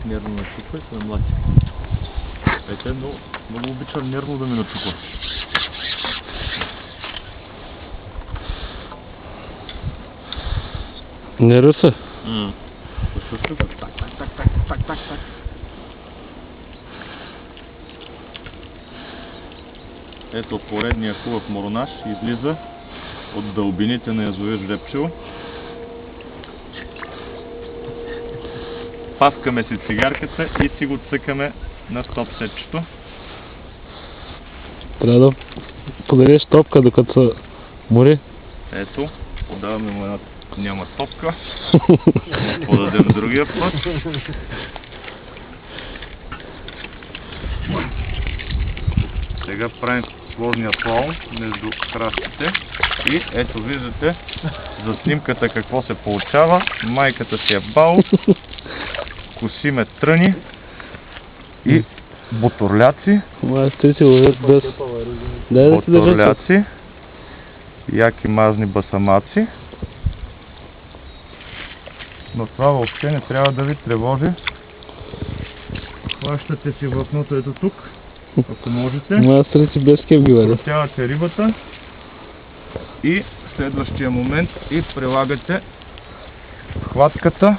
нервно начуква и се намлати. Ете, много обича нервно да ме начуква. Нервно се? Так. Ето поредния хубав моронаж излиза от дълбините на язовир Жребчево. Паскаме си цигарката и си го цъкаме на стопсетчето. Трябва да подариш топка докато се мори. Ето, подаваме му една няма топка. Подадем другия път. Сега правим сложния плаун между храстите и ето виждате за снимката какво се получава. Майката си е бал, косиме тръни и буторляци. Майстри си ловят без... Буторляци, яки мазни басамаци. Но това въобще не трябва да ви тревожи. Хващате си влакното ето тук, ако можете. Майстри си без кеп ги варят. Протявате рибата и в следващия момент и прилагате хватката,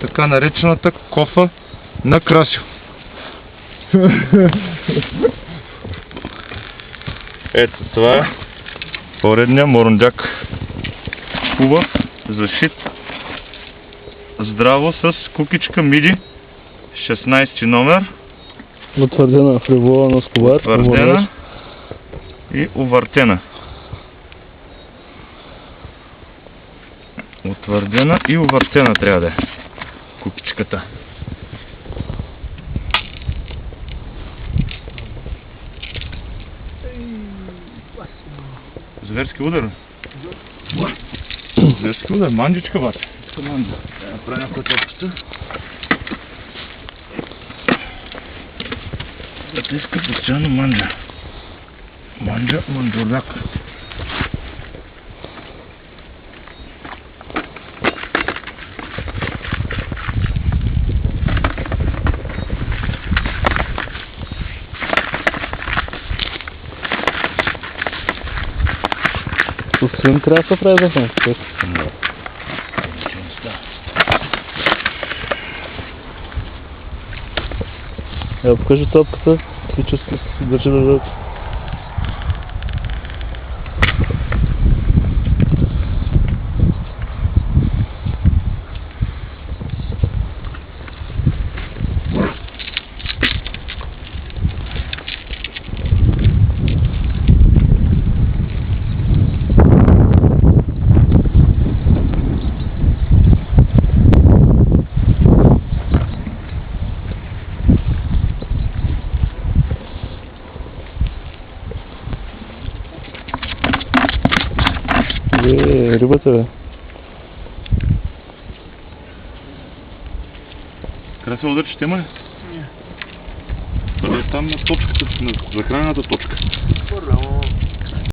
така наречената кофа на Красьо. Ето това е поредния морундяк. Хубав, зашит, здраво с кукичка миди, 16 номер. Утвърдена в риболова на Скобар. Утвърдена и увъртена. Утвърдена и увъртена трябва да е кукичката. Зверски удар. Зверски удар, манджичка бате. Иска манджа. Да направя някаква топката. Да иска постоянно манджа. Манджоляк. Свин трябва да се прави за фен. Я покажи топката, физически се държи на ръка. Рибата бе. Къде се удар, ще има ли? Не. Къде е там на точката, на закрайната точка?